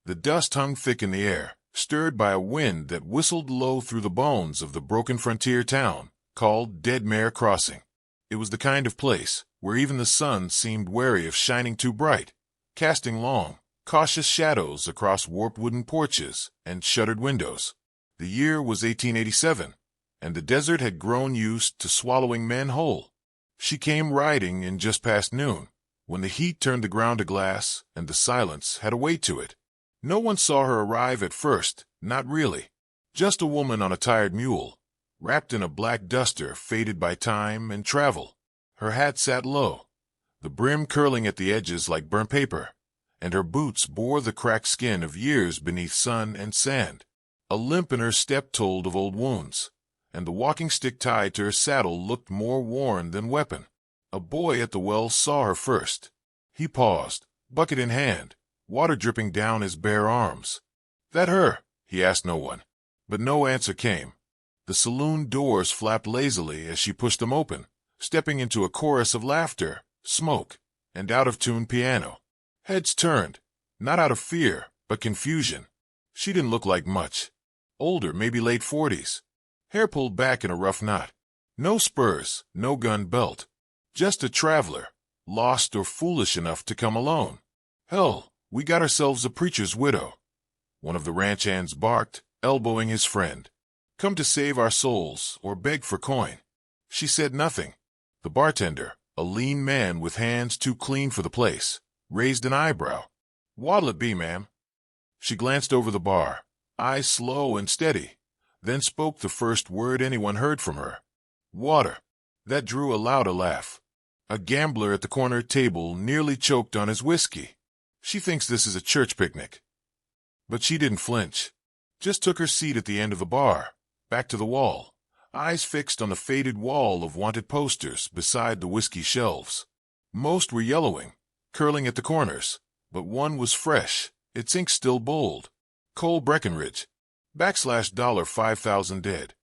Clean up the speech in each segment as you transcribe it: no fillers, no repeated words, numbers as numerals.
The dust hung thick in the air, stirred by a wind that whistled low through the bones of the broken frontier town, called Deadmere Crossing. It was the kind of place where even the sun seemed wary of shining too bright, casting long, cautious shadows across warped wooden porches and shuttered windows. The year was 1887, and the desert had grown used to swallowing men whole. She came riding in just past noon, when the heat turned the ground to glass and the silence had a weight to it. No one saw her arrive at first, not really. Just a woman on a tired mule, wrapped in a black duster faded by time and travel. Her hat sat low, the brim curling at the edges like burnt paper, and her boots bore the cracked skin of years beneath sun and sand. A limp in her step told of old wounds, and the walking stick tied to her saddle looked more worn than weapon. A boy at the well saw her first. He paused, bucket in hand, water dripping down his bare arms. "That her?" he asked no one. But no answer came. The saloon doors flapped lazily as she pushed them open, stepping into a chorus of laughter, smoke, and out-of-tune piano. Heads turned, not out of fear, but confusion. She didn't look like much. Older, maybe late 40s. Hair pulled back in a rough knot. No spurs, no gun belt. Just a traveler, lost or foolish enough to come alone. "Hell, we got ourselves a preacher's widow," one of the ranch hands barked, elbowing his friend. "Come to save our souls or beg for coin." She said nothing. The bartender, a lean man with hands too clean for the place, raised an eyebrow. "What'll it be, ma'am?" She glanced over the bar, eyes slow and steady, then spoke the first word anyone heard from her. "Water." That drew a louder laugh. A gambler at the corner table nearly choked on his whiskey. "She thinks this is a church picnic." But she didn't flinch. Just took her seat at the end of the bar, back to the wall, eyes fixed on the faded wall of wanted posters beside the whiskey shelves. Most were yellowing, curling at the corners, but one was fresh, its ink still bold. Cole Breckenridge. $5,000 dead.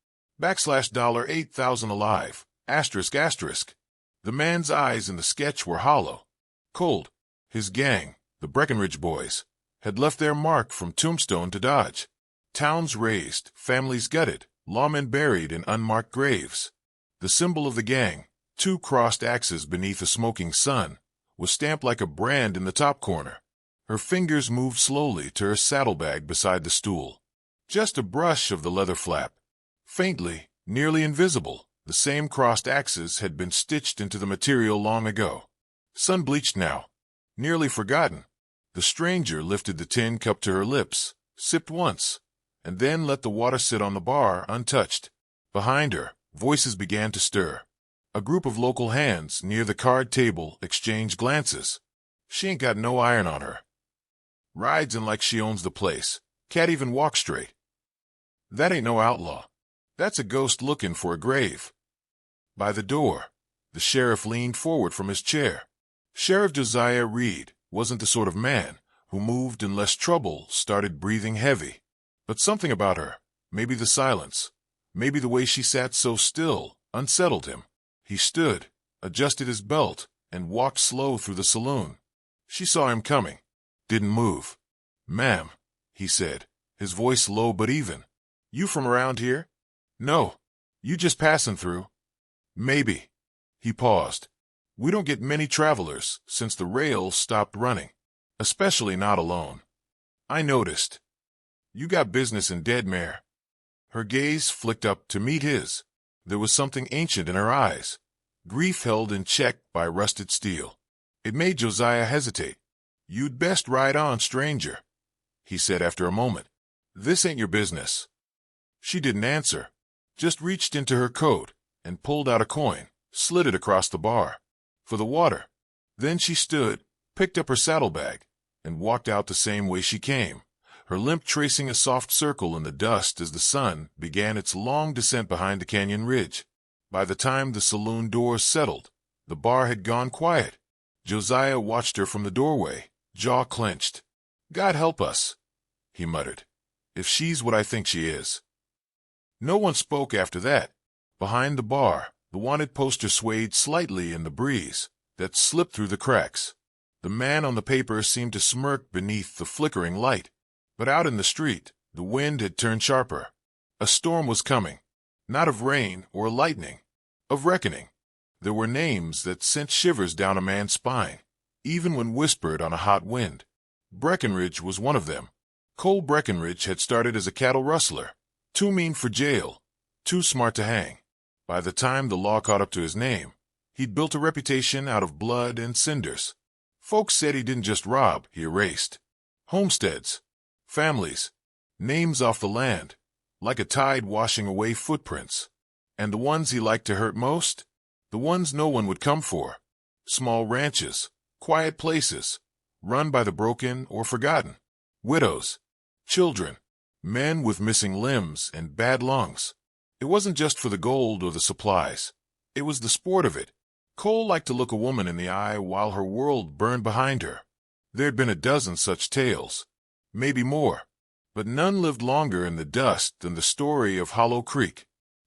$8,000 alive. Asterisk, asterisk. The man's eyes in the sketch were hollow. Cold. His gang, the Breckenridge boys, had left their mark from Tombstone to Dodge. Towns razed, families gutted, lawmen buried in unmarked graves. The symbol of the gang, two crossed axes beneath a smoking sun, was stamped like a brand in the top corner. Her fingers moved slowly to her saddlebag beside the stool. Just a brush of the leather flap. Faintly, nearly invisible, the same crossed axes had been stitched into the material long ago. Sun-bleached now, nearly forgotten. The stranger lifted the tin cup to her lips, sipped once, and then let the water sit on the bar untouched. Behind her, voices began to stir. A group of local hands near the card table exchanged glances. "She ain't got no iron on her. Rides in like she owns the place. Can't even walk straight. That ain't no outlaw. That's a ghost looking for a grave." By the door, the sheriff leaned forward from his chair. Sheriff Josiah Reed wasn't the sort of man who moved unless trouble started breathing heavy. But something about her, maybe the silence, maybe the way she sat so still, unsettled him. He stood, adjusted his belt, and walked slow through the saloon. She saw him coming. Didn't move. "Ma'am," he said, his voice low but even. "You from around here?" "No. You just passing through?" "Maybe." He paused. "We don't get many travelers since the rails stopped running, especially not alone. I noticed. You got business in Deadmere." Her gaze flicked up to meet his. There was something ancient in her eyes, grief held in check by rusted steel. It made Josiah hesitate. "You'd best ride on, stranger," he said after a moment. "This ain't your business." She didn't answer, just reached into her coat and pulled out a coin, slid it across the bar. "For the water." Then she stood, picked up her saddlebag, and walked out the same way she came, her limp tracing a soft circle in the dust as the sun began its long descent behind the canyon ridge. By the time the saloon doors settled, the bar had gone quiet. Josiah watched her from the doorway, jaw clenched. "God help us," he muttered, "if she's what I think she is." No one spoke after that. Behind the bar, the wanted poster swayed slightly in the breeze that slipped through the cracks. The man on the paper seemed to smirk beneath the flickering light. But out in the street, the wind had turned sharper. A storm was coming, not of rain or lightning, of reckoning. There were names that sent shivers down a man's spine, even when whispered on a hot wind. Breckenridge was one of them. Cole Breckenridge had started as a cattle rustler, too mean for jail, too smart to hang. By the time the law caught up to his name, he'd built a reputation out of blood and cinders. Folks said he didn't just rob, he erased. Homesteads, families, names off the land, like a tide washing away footprints. And the ones he liked to hurt most? The ones no one would come for. Small ranches, quiet places, run by the broken or forgotten. Widows, children, men with missing limbs and bad lungs. It wasn't just for the gold or the supplies. It was the sport of it. Cole liked to look a woman in the eye while her world burned behind her. There'd been a dozen such tales, maybe more, but none lived longer in the dust than the story of Hollow Creek.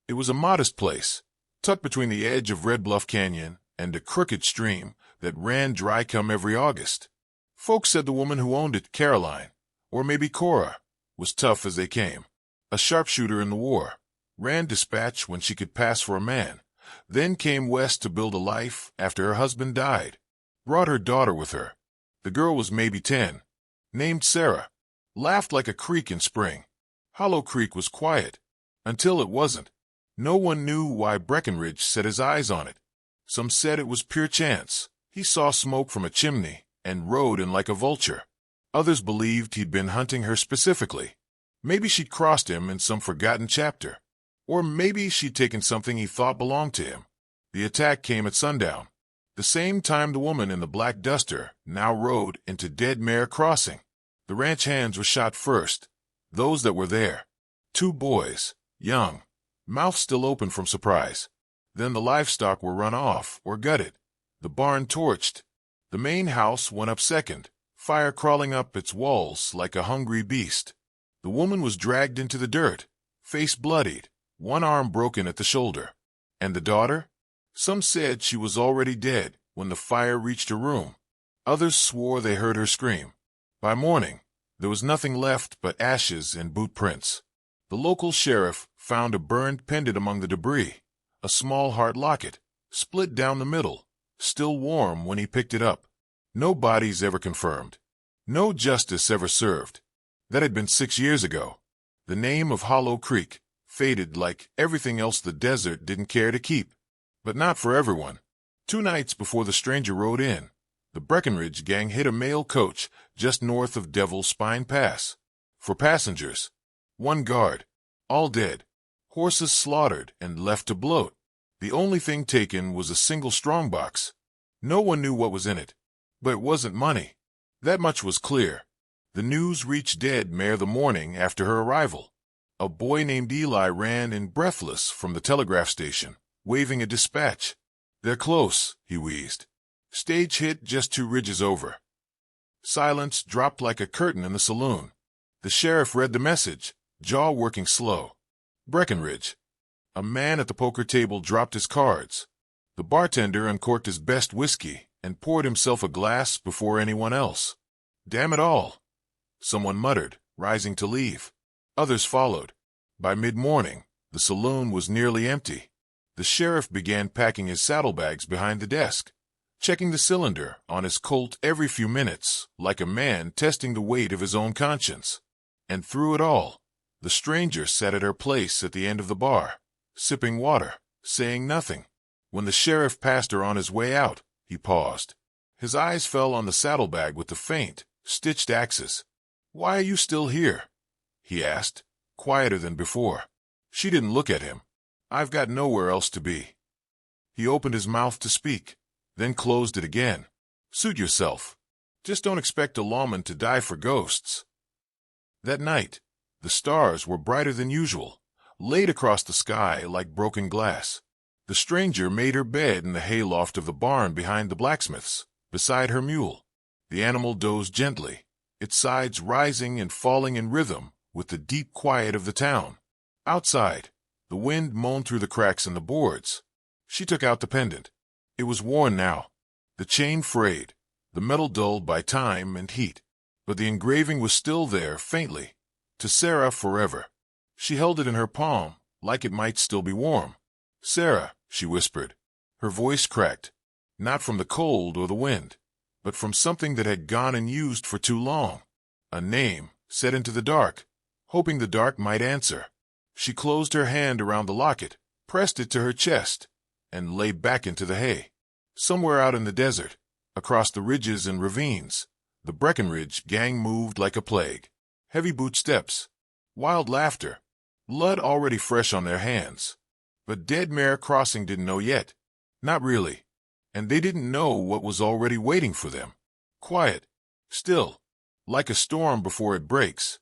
It was a modest place, tucked between the edge of Red Bluff Canyon and a crooked stream that ran dry come every August. Folks said the woman who owned it, Caroline, or maybe Cora, was tough as they came. A sharpshooter in the war, ran dispatch when she could pass for a man, then came west to build a life after her husband died. Brought her daughter with her. The girl was maybe 10, named Sarah. Laughed like a creek in spring. Hollow Creek was quiet, until it wasn't. No one knew why Breckenridge set his eyes on it. Some said it was pure chance. He saw smoke from a chimney and rode in like a vulture. Others believed he'd been hunting her specifically. Maybe she'd crossed him in some forgotten chapter. Or maybe she'd taken something he thought belonged to him. The attack came at sundown, the same time the woman in the black duster now rode into Dead Mare Crossing. The ranch hands were shot first, those that were there. 2 boys, young, mouths still open from surprise. Then the livestock were run off or gutted, the barn torched. The main house went up second, fire crawling up its walls like a hungry beast. The woman was dragged into the dirt, face bloodied, one arm broken at the shoulder. And the daughter? Some said she was already dead when the fire reached her room. Others swore they heard her scream. By morning, there was nothing left but ashes and boot prints. The local sheriff found a burned pendant among the debris, a small heart locket, split down the middle, still warm when he picked it up. No bodies ever confirmed. No justice ever served. That had been 6 years ago. The name of Hollow Creek faded like everything else the desert didn't care to keep. But not for everyone. 2 nights before the stranger rode in, the Breckenridge gang hit a mail coach just north of Devil's Spine Pass. For passengers, 1 guard, all dead, horses slaughtered and left to bloat. The only thing taken was a single strongbox. No one knew what was in it, but it wasn't money. That much was clear. The news reached Dead Mare the morning after her arrival. A boy named Eli ran in breathless from the telegraph station, waving a dispatch. "They're close," he wheezed. "Stage hit just 2 ridges over." Silence dropped like a curtain in the saloon. The sheriff read the message, jaw working slow. Breckenridge. A man at the poker table dropped his cards. The bartender uncorked his best whiskey and poured himself a glass before anyone else. "Damn it all," someone muttered, rising to leave. Others followed. By mid-morning, the saloon was nearly empty. The sheriff began packing his saddlebags behind the desk, checking the cylinder on his Colt every few minutes, like a man testing the weight of his own conscience. And through it all, the stranger sat at her place at the end of the bar, sipping water, saying nothing. When the sheriff passed her on his way out, he paused. His eyes fell on the saddlebag with the faint, stitched axes. "Why are you still here?" he asked, quieter than before. She didn't look at him. "I've got nowhere else to be." He opened his mouth to speak, then closed it again. "Suit yourself. Just don't expect a lawman to die for ghosts." That night, the stars were brighter than usual, laid across the sky like broken glass. The stranger made her bed in the hayloft of the barn behind the blacksmith's, beside her mule. The animal dozed gently, its sides rising and falling in rhythm with the deep quiet of the town. Outside, the wind moaned through the cracks in the boards. She took out the pendant. It was worn now, the chain frayed, the metal dulled by time and heat. but the engraving was still there, faintly. To Sarah forever. She held it in her palm, like it might still be warm. "Sarah," she whispered. Her voice cracked, not from the cold or the wind, but from something that had gone unused for too long. A name, set into the dark, hoping the dark might answer. She closed her hand around the locket, pressed it to her chest, and lay back into the hay. Somewhere out in the desert, across the ridges and ravines, the Breckenridge gang moved like a plague. Heavy boot steps, wild laughter, blood already fresh on their hands. But Dead Mare Crossing didn't know yet. Not really. And they didn't know what was already waiting for them. Quiet, still, like a storm before it breaks,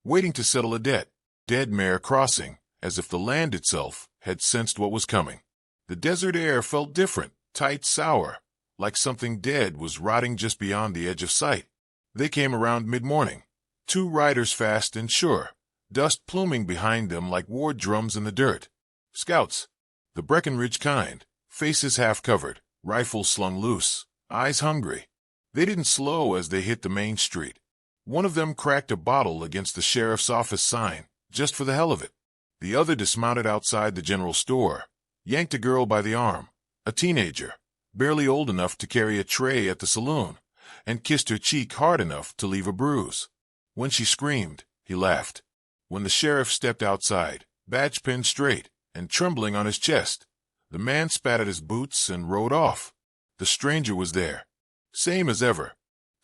waiting to settle a debt. Dead Mare Crossing, as if the land itself had sensed what was coming. The desert air felt different, tight, sour, like something dead was rotting just beyond the edge of sight. They came around mid-morning, 2 riders fast and sure, dust pluming behind them like war drums in the dirt. Scouts, the Breckenridge kind, faces half-covered, rifles slung loose, eyes hungry. They didn't slow as they hit the main street. One of them cracked a bottle against the sheriff's office sign, just for the hell of it. The other dismounted outside the general store, yanked a girl by the arm, a teenager, barely old enough to carry a tray at the saloon, and kissed her cheek hard enough to leave a bruise. When she screamed, he laughed. When the sheriff stepped outside, badge pinned straight and trembling on his chest, the man spat at his boots and rode off. The stranger was there, same as ever,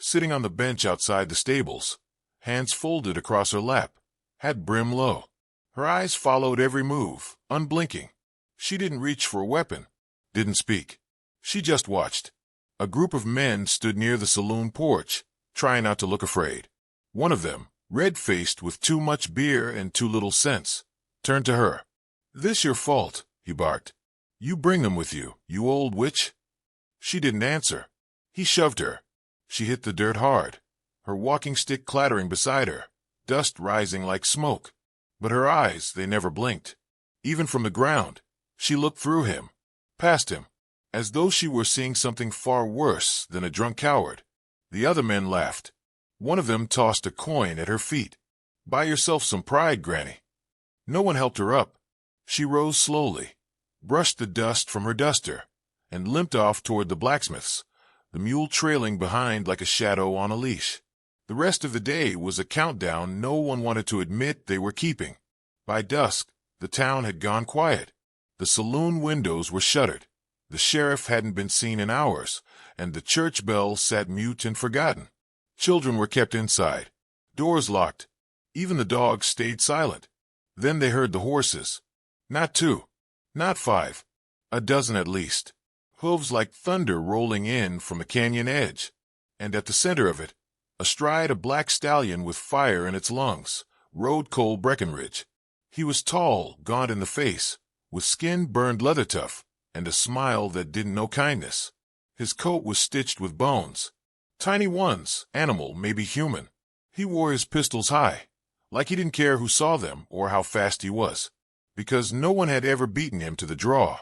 sitting on the bench outside the stables, hands folded across her lap, hat brim low. Her eyes followed every move, unblinking. She didn't reach for a weapon, didn't speak. She just watched. A group of men stood near the saloon porch, trying not to look afraid. One of them, red-faced with too much beer and too little sense, turned to her. "This your fault," he barked. "You bring them with you, you old witch." She didn't answer. He shoved her. She hit the dirt hard, her walking stick clattering beside her, dust rising like smoke. But her eyes, they never blinked. Even from the ground, she looked through him, past him, as though she were seeing something far worse than a drunk coward. The other men laughed. One of them tossed a coin at her feet. "Buy yourself some pride, Granny." No one helped her up. She rose slowly, brushed the dust from her duster, and limped off toward the blacksmith's, the mule trailing behind like a shadow on a leash. The rest of the day was a countdown no one wanted to admit they were keeping. By dusk, the town had gone quiet. The saloon windows were shuttered. The sheriff hadn't been seen in hours, and the church bell sat mute and forgotten. Children were kept inside, doors locked. Even the dogs stayed silent. Then they heard the horses. Not 2, not 5, a dozen at least. Hooves like thunder rolling in from the canyon edge. And at the center of it, astride a black stallion with fire in its lungs, rode Cole Breckenridge. He was tall, gaunt in the face, with skin burned leather tough, and a smile that didn't know kindness. His coat was stitched with bones. Tiny ones, animal, maybe human. He wore his pistols high, like he didn't care who saw them or how fast he was, because no one had ever beaten him to the draw.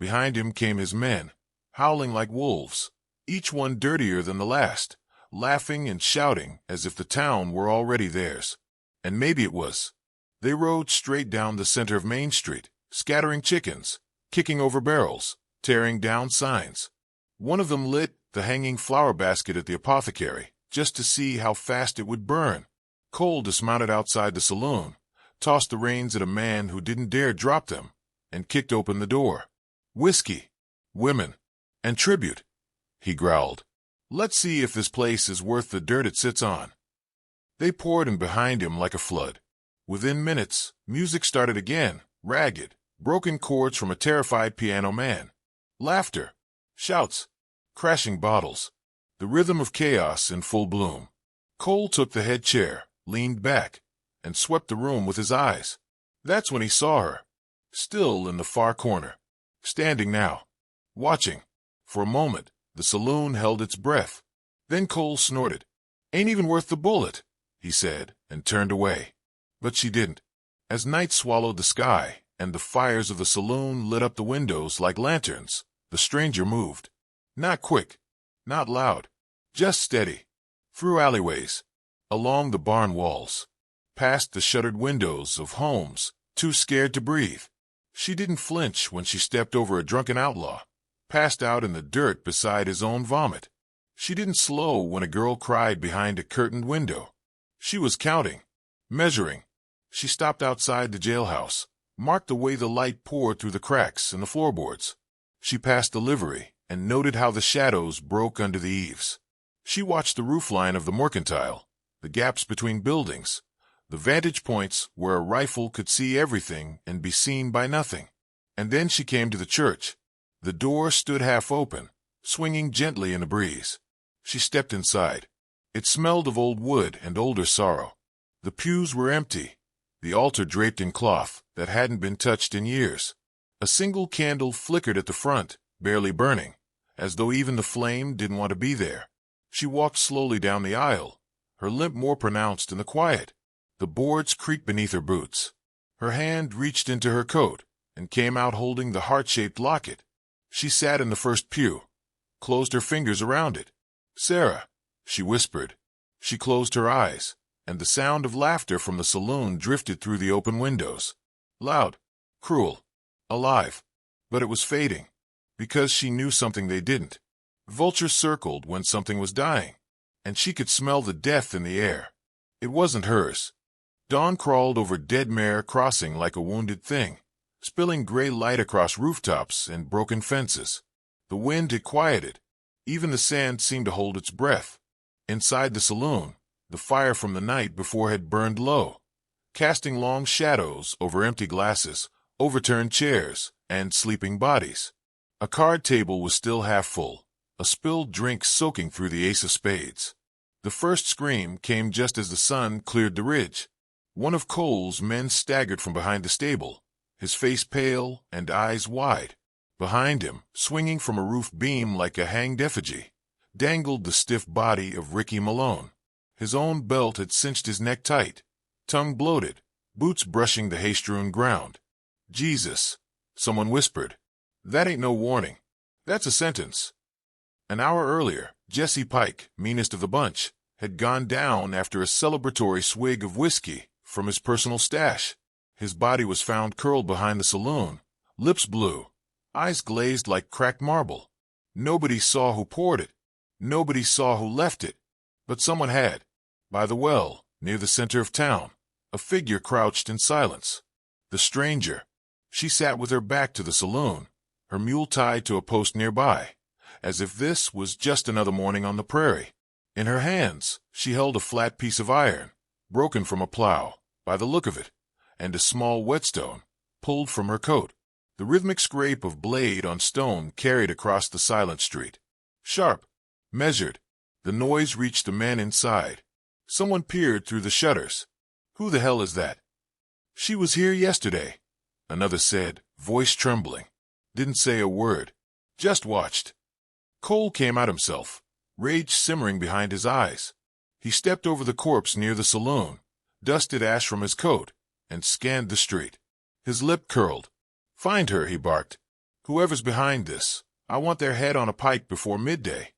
Behind him came his men, howling like wolves, each one dirtier than the last, laughing and shouting as if the town were already theirs. And maybe it was. They rode straight down the center of Main Street, scattering chickens, kicking over barrels, tearing down signs. One of them lit the hanging flower basket at the apothecary, just to see how fast it would burn. Cole dismounted outside the saloon, tossed the reins at a man who didn't dare drop them, and kicked open the door. "Whiskey, women, and tribute," he growled. "Let's see if this place is worth the dirt it sits on." They poured in behind him like a flood. Within minutes, music started again, ragged, broken chords from a terrified piano man. Laughter, shouts, crashing bottles. The rhythm of chaos in full bloom. Cole took the head chair, leaned back, and swept the room with his eyes. That's when he saw her, still in the far corner, standing now, watching. For a moment, the saloon held its breath. Then Cole snorted. "Ain't even worth the bullet," he said, and turned away. But she didn't. As night swallowed the sky, and the fires of the saloon lit up the windows like lanterns, the stranger moved. Not quick, not loud, just steady. Through alleyways, along the barn walls, past the shuttered windows of homes, too scared to breathe. She didn't flinch when she stepped over a drunken outlaw, passed out in the dirt beside his own vomit. She didn't slow when a girl cried behind a curtained window. She was counting, measuring. She stopped outside the jailhouse, marked the way the light poured through the cracks in the floorboards. She passed the livery and noted how the shadows broke under the eaves. She watched the roofline of the mercantile, the gaps between buildings, the vantage points where a rifle could see everything and be seen by nothing. And then she came to the church. The door stood half open, swinging gently in the breeze. She stepped inside. It smelled of old wood and older sorrow. The pews were empty, the altar draped in cloth that hadn't been touched in years. A single candle flickered at the front, barely burning, as though even the flame didn't want to be there. She walked slowly down the aisle, her limp more pronounced in the quiet. The boards creaked beneath her boots. Her hand reached into her coat and came out holding the heart-shaped locket. She sat in the first pew, closed her fingers around it. "Sarah," she whispered. She closed her eyes, and the sound of laughter from the saloon drifted through the open windows. Loud, cruel, alive. But it was fading, because she knew something they didn't. Vultures circled when something was dying, and she could smell the death in the air. It wasn't hers. Dawn crawled over Dead Mare Crossing like a wounded thing, spilling gray light across rooftops and broken fences. The wind had quieted. Even the sand seemed to hold its breath. Inside the saloon, the fire from the night before had burned low, casting long shadows over empty glasses, overturned chairs, and sleeping bodies. A card table was still half full, a spilled drink soaking through the ace of spades. The first scream came just as the sun cleared the ridge. One of Cole's men staggered from behind the stable, his face pale and eyes wide. Behind him, swinging from a roof beam like a hanged effigy, dangled the stiff body of Ricky Malone. His own belt had cinched his neck tight, tongue bloated, boots brushing the hay-strewn ground. "Jesus," someone whispered. "That ain't no warning. That's a sentence." An hour earlier, Jesse Pike, meanest of the bunch, had gone down after a celebratory swig of whiskey from his personal stash. His body was found curled behind the saloon, lips blue, eyes glazed like cracked marble. Nobody saw who poured it. Nobody saw who left it. But someone had. By the well, near the center of town, a figure crouched in silence. The stranger. She sat with her back to the saloon, her mule tied to a post nearby, as if this was just another morning on the prairie. In her hands, she held a flat piece of iron, broken from a plow, by the look of it, and a small whetstone, pulled from her coat. The rhythmic scrape of blade on stone carried across the silent street. Sharp, measured. The noise reached the men inside. Someone peered through the shutters. "Who the hell is that?" "She was here yesterday," another said, voice trembling. Didn't say a word. Just watched. Cole came out himself, rage simmering behind his eyes. He stepped over the corpse near the saloon, dusted ash from his coat, and scanned the street. His lip curled. "Find her," he barked. "Whoever's behind this, I want their head on a pike before midday."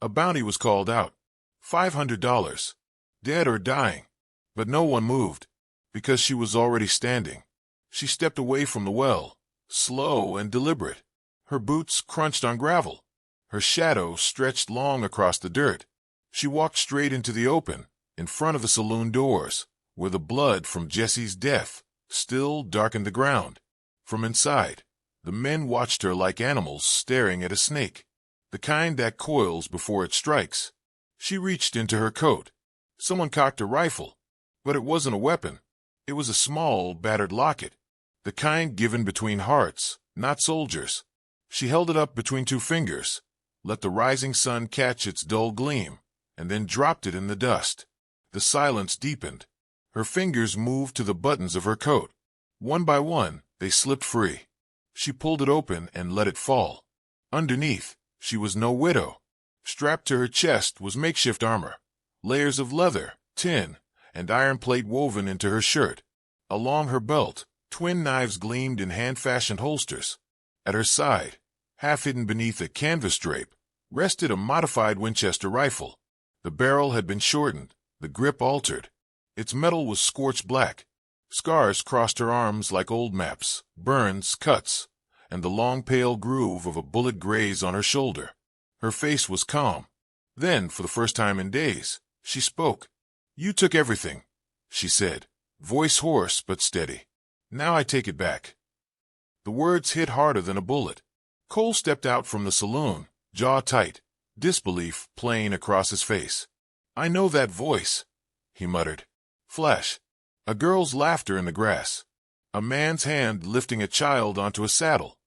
A bounty was called out. $500. Dead or dying. But no one moved, because she was already standing. She stepped away from the well, slow and deliberate. Her boots crunched on gravel. Her shadow stretched long across the dirt. She walked straight into the open, in front of the saloon doors, where the blood from Jesse's death still darkened the ground. From inside, the men watched her like animals staring at a snake, the kind that coils before it strikes. She reached into her coat. Someone cocked a rifle, but it wasn't a weapon. It was a small, battered locket, the kind given between hearts, not soldiers. She held it up between two fingers, let the rising sun catch its dull gleam, and then dropped it in the dust. The silence deepened. Her fingers moved to the buttons of her coat. One by one, they slipped free. She pulled it open and let it fall. Underneath, she was no widow. Strapped to her chest was makeshift armor, layers of leather, tin, and iron plate woven into her shirt. Along her belt, twin knives gleamed in hand-fashioned holsters. At her side, half hidden beneath a canvas drape, rested a modified Winchester rifle. The barrel had been shortened, The grip altered. Its metal was scorched black. Scars crossed her arms like old maps, burns, cuts, and the long pale groove of a bullet graze on her shoulder. Her face was calm. Then, for the first time in days, she spoke. "You took everything," she said, voice hoarse but steady. "Now I take it back." The words hit harder than a bullet. Cole stepped out from the saloon, jaw tight, disbelief plain across his face. "I know that voice," he muttered. Flash. A girl's laughter in the grass. A man's hand lifting a child onto a saddle.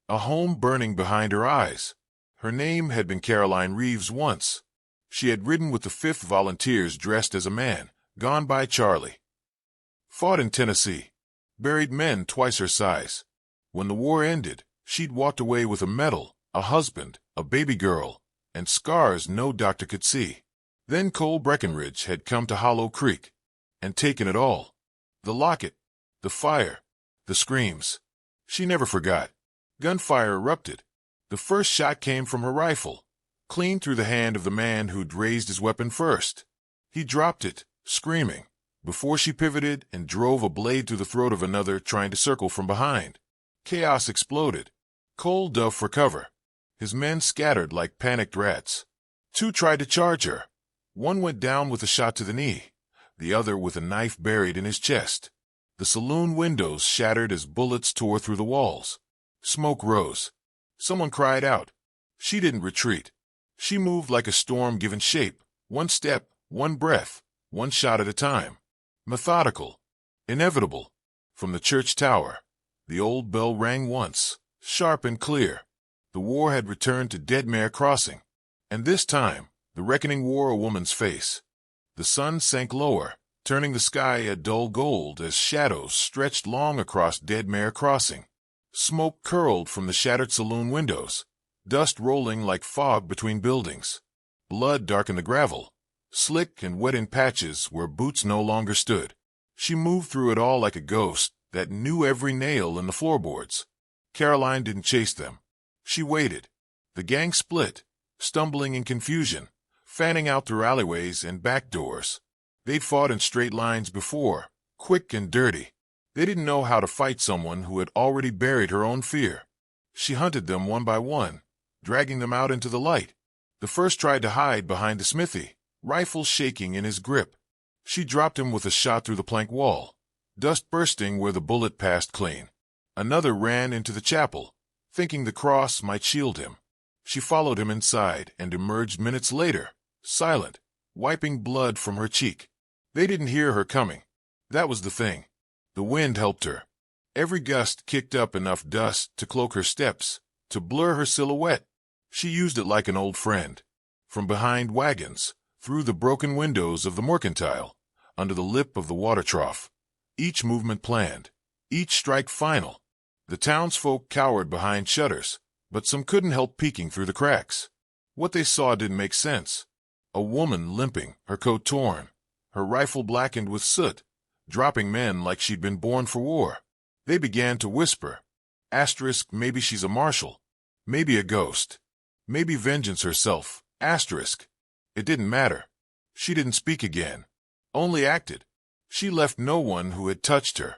A home burning behind her eyes. Her name had been Caroline Reeves once. She had ridden with the 5th Volunteers dressed as a man, gone by Charlie. Fought in Tennessee. Buried men twice her size. When the war ended, she'd walked away with a medal, a husband, a baby girl, and scars no doctor could see. Then Cole Breckenridge had come to Hollow Creek and taken it all. The locket, the fire, the screams. She never forgot. Gunfire erupted. The first shot came from her rifle, clean through the hand of the man who'd raised his weapon first. He dropped it, screaming, before she pivoted and drove a blade through the throat of another trying to circle from behind. Chaos exploded. Cole dove for cover. His men scattered like panicked rats. 2 tried to charge her. One went down with a shot to the knee, the other with a knife buried in his chest. The saloon windows shattered as bullets tore through the walls. Smoke rose. Someone cried out. She didn't retreat. She moved like a storm given shape, one step, one breath, one shot at a time. Methodical. Inevitable. From the church tower, the old bell rang once, sharp and clear. The war had returned to Deadmere Crossing. And this time, the reckoning wore a woman's face. The sun sank lower, turning the sky a dull gold as shadows stretched long across Deadmere Crossing. Smoke curled from the shattered saloon windows, dust rolling like fog between buildings. Blood darkened the gravel, slick and wet in patches where boots no longer stood. She moved through it all like a ghost that knew every nail in the floorboards. Caroline didn't chase them. She waited. The gang split, stumbling in confusion, fanning out through alleyways and back doors. They'd fought in straight lines before, quick and dirty. They didn't know how to fight someone who had already buried her own fear. She hunted them one by one, dragging them out into the light. The first tried to hide behind the smithy, rifle shaking in his grip. She dropped him with a shot through the plank wall, dust bursting where the bullet passed clean. Another ran into the chapel, thinking the cross might shield him. She followed him inside and emerged minutes later, silent, wiping blood from her cheek. They didn't hear her coming. That was the thing. The wind helped her. Every gust kicked up enough dust to cloak her steps, to blur her silhouette. She used it like an old friend. From behind wagons, through the broken windows of the mercantile, under the lip of the water trough. Each movement planned, each strike final. The townsfolk cowered behind shutters, but some couldn't help peeking through the cracks. What they saw didn't make sense. A woman limping, her coat torn, her rifle blackened with soot, dropping men like she'd been born for war. They began to whisper. Asterisk, maybe she's a marshal. Maybe a ghost. Maybe vengeance herself. Asterisk. It didn't matter. She didn't speak again. Only acted. She left no one who had touched her.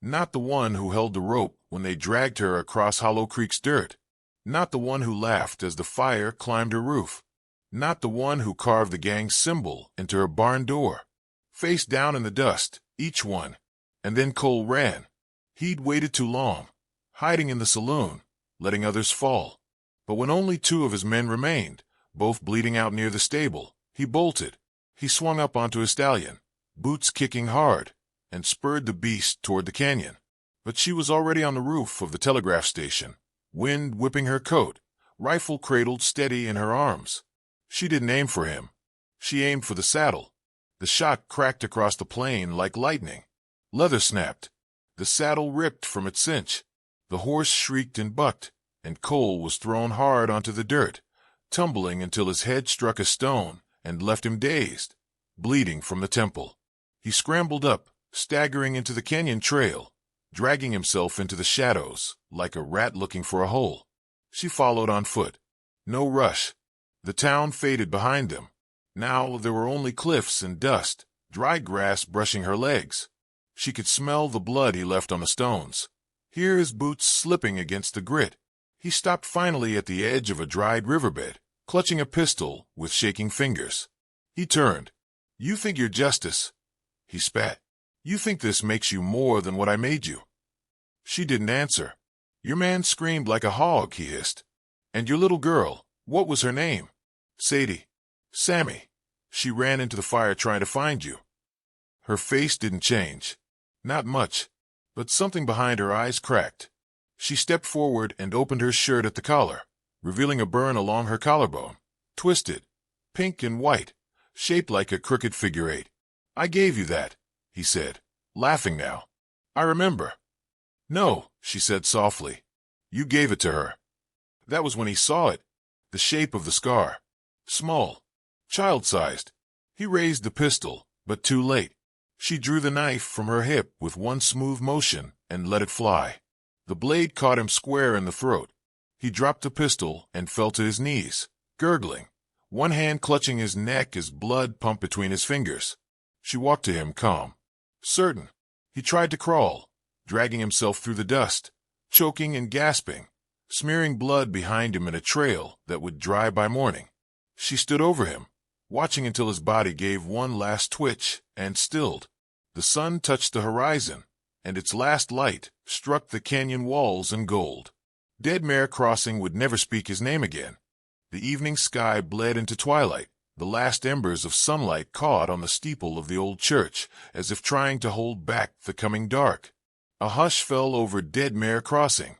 Not the one who held the rope when they dragged her across Hollow Creek's dirt. Not the one who laughed as the fire climbed her roof. Not the one who carved the gang's symbol into her barn door. Face down in the dust, each one. And then Cole ran. He'd waited too long, hiding in the saloon, letting others fall. But when only 2 of his men remained, both bleeding out near the stable, he bolted. He swung up onto his stallion, boots kicking hard, and spurred the beast toward the canyon. But she was already on the roof of the telegraph station, wind whipping her coat, rifle cradled steady in her arms. She didn't aim for him. She aimed for the saddle. The shot cracked across the plain like lightning. Leather snapped. The saddle ripped from its cinch. The horse shrieked and bucked, and Cole was thrown hard onto the dirt, tumbling until his head struck a stone and left him dazed, bleeding from the temple. He scrambled up, staggering into the canyon trail, dragging himself into the shadows like a rat looking for a hole. She followed on foot. No rush. The town faded behind them. Now there were only cliffs and dust, dry grass brushing her legs. She could smell the blood he left on the stones, hear his boots slipping against the grit. He stopped finally at the edge of a dried riverbed, clutching a pistol with shaking fingers. He turned. "You think you're justice?" he spat. "You think this makes you more than what I made you?" She didn't answer. "Your man screamed like a hog," he hissed. "And your little girl, what was her name?" "Sadie." "Sammy. She ran into the fire trying to find you." Her face didn't change. Not much, but something behind her eyes cracked. She stepped forward and opened her shirt at the collar, revealing a burn along her collarbone, twisted, pink and white, shaped like a crooked figure eight. "I gave you that," he said, laughing now. "I remember." "No," she said softly. "You gave it to her." That was when he saw it, the shape of the scar. Small, child-sized. He raised the pistol, but too late. She drew the knife from her hip with one smooth motion and let it fly. The blade caught him square in the throat. He dropped the pistol and fell to his knees, gurgling, one hand clutching his neck as blood pumped between his fingers. She walked to him calm, certain. He tried to crawl, dragging himself through the dust, choking and gasping, smearing blood behind him in a trail that would dry by morning. She stood over him, watching until his body gave one last twitch and stilled. The sun touched the horizon, and its last light struck the canyon walls in gold. Dead Mare Crossing would never speak his name again. The evening sky bled into twilight, the last embers of sunlight caught on the steeple of the old church, as if trying to hold back the coming dark. A hush fell over Dead Mare Crossing,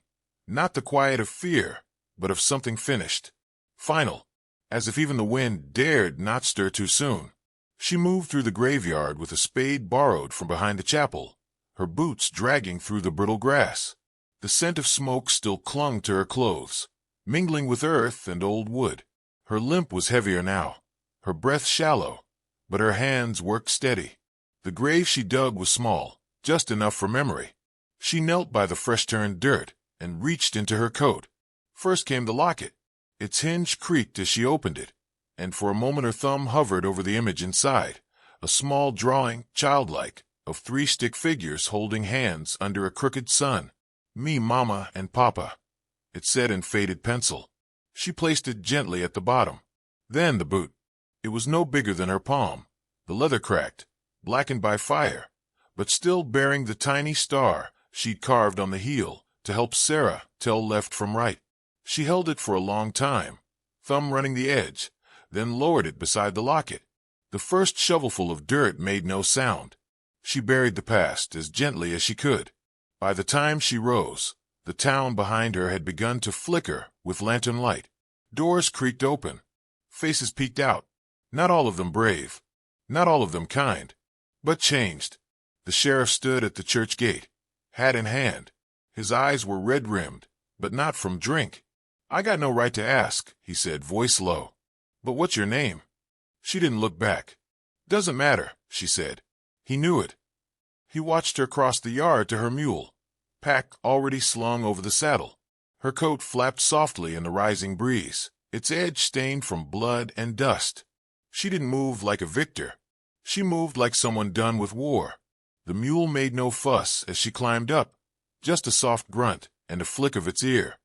not the quiet of fear, but of something finished, final, as if even the wind dared not stir too soon. She moved through the graveyard with a spade borrowed from behind the chapel, her boots dragging through the brittle grass. The scent of smoke still clung to her clothes, mingling with earth and old wood. Her limp was heavier now, her breath shallow, but her hands worked steady. The grave she dug was small, just enough for memory. She knelt by the fresh-turned dirt and reached into her coat. First came the locket. Its hinge creaked as she opened it, and for a moment her thumb hovered over the image inside, a small drawing, childlike, of 3 stick figures holding hands under a crooked sun. "Me, Mama, and Papa," it said in faded pencil. She placed it gently at the bottom. Then the boot. It was no bigger than her palm, the leather cracked, blackened by fire, but still bearing the tiny star she'd carved on the heel to help Sarah tell left from right. She held it for a long time, thumb running the edge, then lowered it beside the locket. The first shovelful of dirt made no sound. She buried the past as gently as she could. By the time she rose, the town behind her had begun to flicker with lantern light. Doors creaked open. Faces peeked out. Not all of them brave, not all of them kind, but changed. The sheriff stood at the church gate, hat in hand. His eyes were red-rimmed, but not from drink. "I got no right to ask," he said, voice low. "But what's your name?" She didn't look back. "Doesn't matter," she said. He knew it. He watched her cross the yard to her mule, pack already slung over the saddle. Her coat flapped softly in the rising breeze, its edge stained from blood and dust. She didn't move like a victor. She moved like someone done with war. The mule made no fuss as she climbed up, just a soft grunt and a flick of its ear.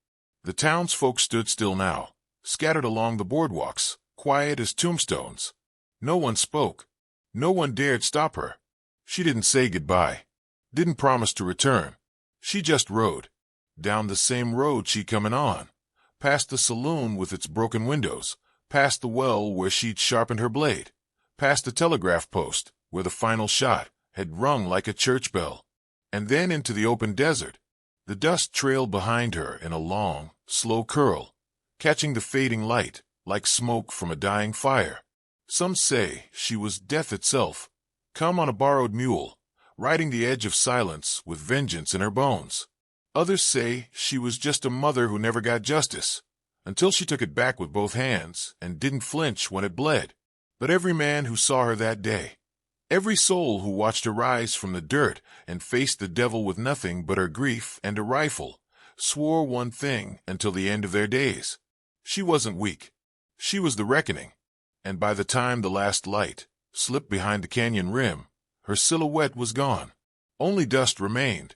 The townsfolk stood still now, scattered along the boardwalks, quiet as tombstones. No one spoke. No one dared stop her. She didn't say goodbye, didn't promise to return. She just rode, down the same road she'd come on, past the saloon with its broken windows, past the well where she'd sharpened her blade, past the telegraph post where the final shot had rung like a church bell, and then into the open desert. The dust trailed behind her in a long, slow curl, catching the fading light like smoke from a dying fire. Some say she was death itself, come on a borrowed mule, riding the edge of silence with vengeance in her bones. Others say she was just a mother who never got justice, until she took it back with both hands and didn't flinch when it bled. But every man who saw her that day, every soul who watched her rise from the dirt and faced the devil with nothing but her grief and a rifle, swore one thing until the end of their days. She wasn't weak. She was the reckoning. and by the time the last light slipped behind the canyon rim, her silhouette was gone. Only dust remained,